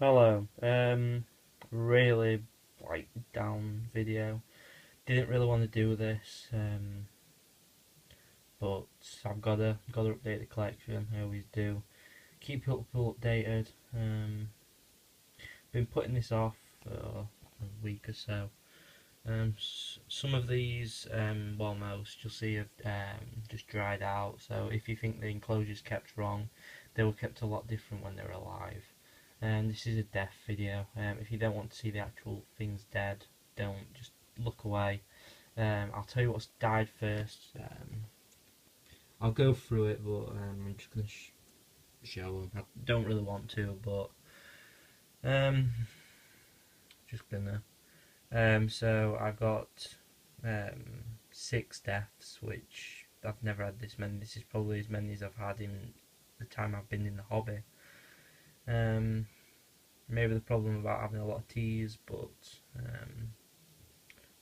Hello. Really down video. Didn't really want to do this, but I've gotta update the collection. I always do. Keep people updated. Been putting this off for a week or so. Some of these, well, most you'll see have just dried out. So if you think the enclosure's kept wrong, they were kept a lot different when they were alive. This is a death video. If you don't want to see the actual things dead, don't just look away. I'll tell you what's died first. I'll go through it, but I'm just going to show them. I don't really want to, but just gonna. So I've got 6 deaths, which I've never had this many. This is probably as many as I've had in the time I've been in the hobby. Maybe the problem about having a lot of teas, but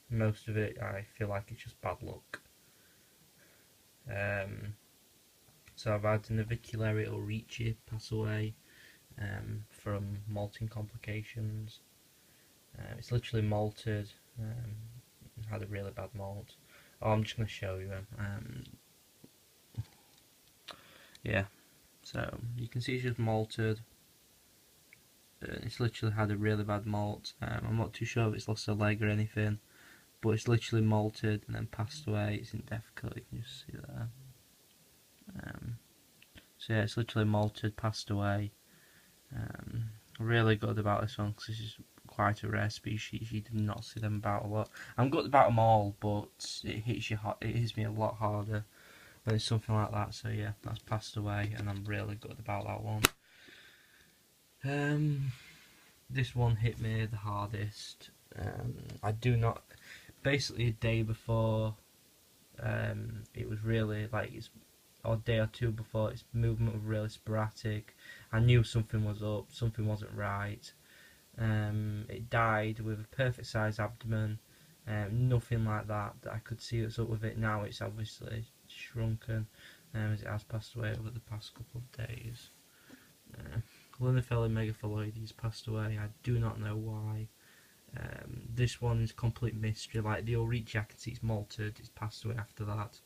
most of it I feel like it's just bad luck. So I've had an Naviculary Ulrichi pass away from malting complications. It's literally malted, had a really bad malt. Oh, I'm just going to show you him. Yeah, so you can see it's just malted. It's literally had a really bad malt. I'm not too sure if it's lost a leg or anything, but it's literally malted and then passed away. It's in death cut, you can just see there. So yeah, it's literally malted, passed away. Really good about this one because this is quite a rare species. You do not see them about a lot. I'm good about them all, but it hits you. It hits me a lot harder when it's something like that. So yeah, that's passed away, and I'm really good about that one. This one hit me the hardest. I do not. Basically, a day before, it was really or a day or two before, its movement was really sporadic. I knew something was up, something wasn't right. It died with a perfect size abdomen, nothing like that I could see that's up with it. Now it's obviously shrunken, as it has passed away over the past couple of days. Linnefeller megaphaloides passed away. I do not know why. This one is complete mystery. Like the Ulrichi, I can see it's malted. It's passed away after that.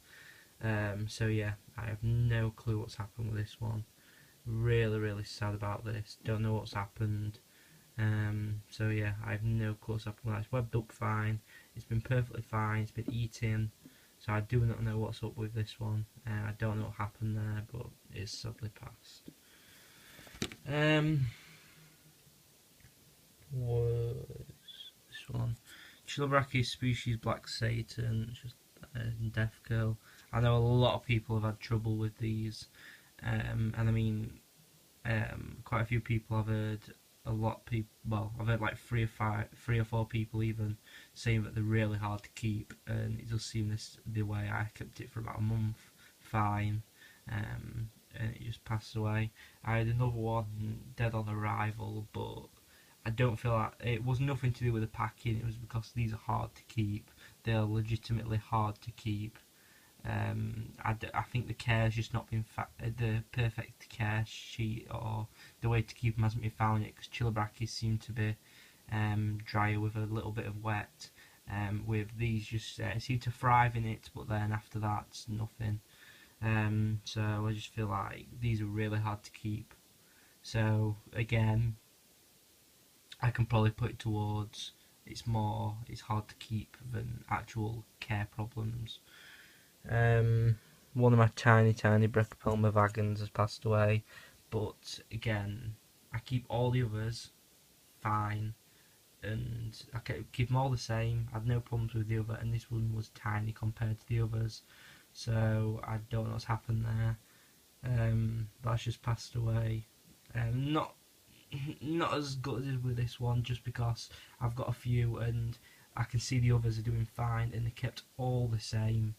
So yeah, I have no clue what's happened with this one. Really sad about this. Don't know what's happened. So yeah, I have no clue what's happened with that. It's webbed up fine. It's been perfectly fine. It's been eating. So I do not know what's up with this one. I don't know what happened there, but it's sadly passed. Was this one? Chilobrachys species Black Satan, just Death Girl. I know a lot of people have had trouble with these, and I mean, quite a few people I've heard. A lot of people, well, I've heard like 3 or 4 people even saying that they're really hard to keep, and it does seem this the way. I kept it for about a month, fine, and it just passed away. I had another one dead on arrival, but I don't feel like it was nothing to do with the packing. It was because these are hard to keep. They are legitimately hard to keep. I think the care's just not been the perfect care sheet, or the way to keep them hasn't been found yet, because Chilobrachys seem to be drier with a little bit of wet. With these, just seem to thrive in it, but then after that, it's nothing. So I just feel like these are really hard to keep. So again, I can probably put it towards it's hard to keep than actual care problems. One of my tiny Brachypelma vagans has passed away, but again, I keep all the others fine, and I keep them all the same. I had no problems with the other, and this one was tiny compared to the others, so I don't know what's happened there. That's just passed away. Not as good as with this one, just because I've got a few and I can see the others are doing fine, and they kept all the same.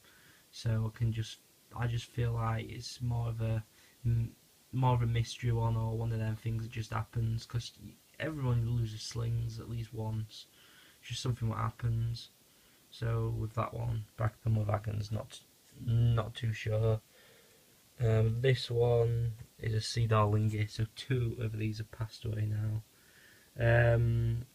So I just feel like it's more of a mystery one, or one of them things that just happens, because everyone loses slings at least once. It's just something that happens. So with that one, Brachypelma vagans, not too sure. This one is a Cedar lingy, so 2 of these have passed away now. Um,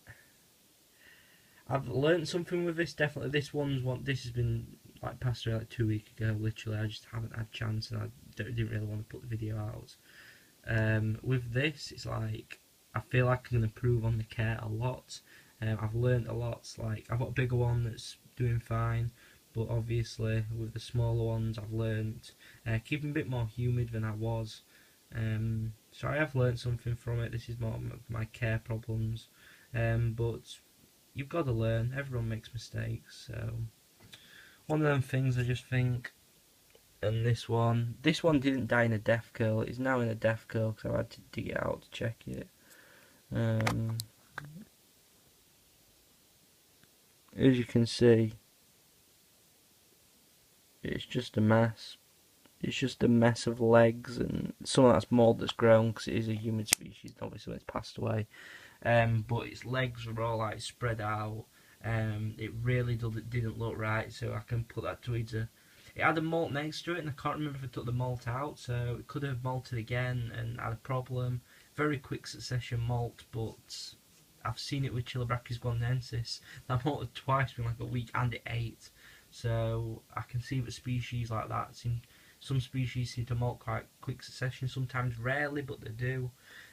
I've learned something with this. Definitely, This has been like passed away like 2 weeks ago. Literally, I just haven't had a chance, and didn't really want to put the video out. With this, it's like I feel like I can improve on the care a lot. I've learned a lot. Like I've got a bigger one that's doing fine, but obviously with the smaller ones, I've learned keeping a bit more humid than I was. So I have learned something from it. This is more my care problems, but you've got to learn. Everyone makes mistakes, so one of them things I just think. And this one didn't die in a death curl. It's now in a death curl because I had to dig it out to check it. As you can see, it's just a mess. It's just a mess of legs and some of that's mould that's grown because it is a humid species. Obviously, when it's passed away. But its legs were all like spread out. It really didn't look right, so I can put that to either. It had a molt next to it, and I can't remember if I took the molt out, so it could have malted again and had a problem. Very quick succession molt, but I've seen it with Chilobrachys guanensis. That malted twice in like a week, and it ate. So I can see that species like that some species seem to molt quite quick succession. Sometimes rarely, but they do.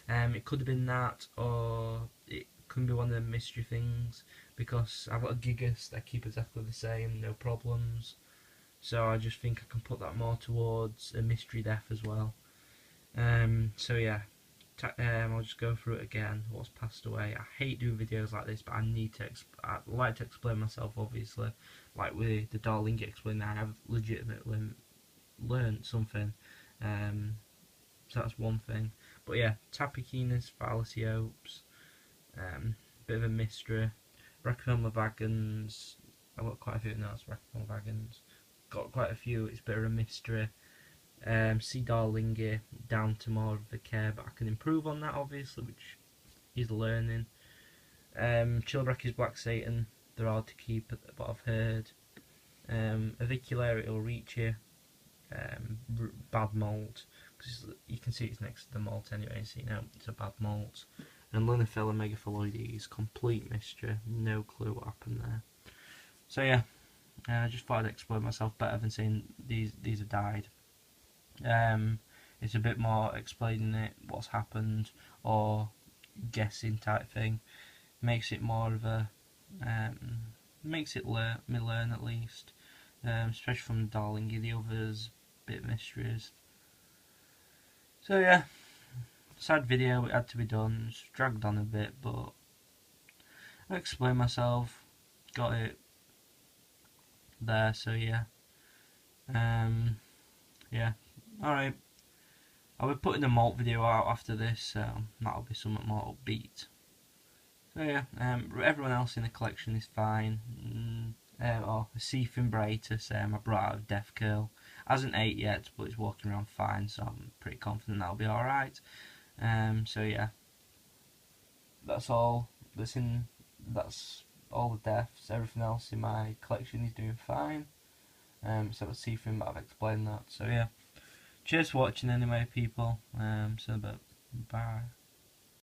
It could have been that, or it could be one of the mystery things, because I've got a Gigas that keep exactly the same, no problems. So I just think I can put that more towards a mystery death as well. So yeah, I'll just go through it again. What's passed away? I hate doing videos like this, but I need to. I like to explain myself, obviously. Like with the Darlingia explaining, I have legitimately learned something. So that's one thing. But yeah, Tapichinus phalaciops, bit of a mystery. Racopelma vagans, I've got quite a few notes. Racopelma vagans, got quite a few. It's a bit of a mystery. C. Darlingia, down to more of the care, but I can improve on that obviously, which is learning. Chilobrachys black Satan, they're hard to keep, but I've heard. Avicularia ulrichia, bad molt, because you can see it's next to the malt anyway, so you know it's a bad malt. And Linophila megaphalloides, complete mystery, no clue what happened there. So yeah, I just thought I'd explain myself better than saying these have died. It's a bit more explaining it, what's happened, or guessing type thing. Makes it more of a, makes it me learn at least, especially from the Darlingia. The others, bit mysteries. So yeah, sad video, it had to be done. It's dragged on a bit, but I explained myself, got it there. So yeah, yeah. All right, I'll be putting a molt video out after this, so that'll be somewhat more upbeat. So yeah, everyone else in the collection is fine. Or Seafin Bratus, I brought out of Death Curl. Hasn't ate yet, but it's walking around fine, so I'm pretty confident that'll be alright. So yeah, that's all. That's all the deaths. Everything else in my collection is doing fine. So it's Seafin, but I've explained that. So yeah, cheers for watching anyway, people. So but bye.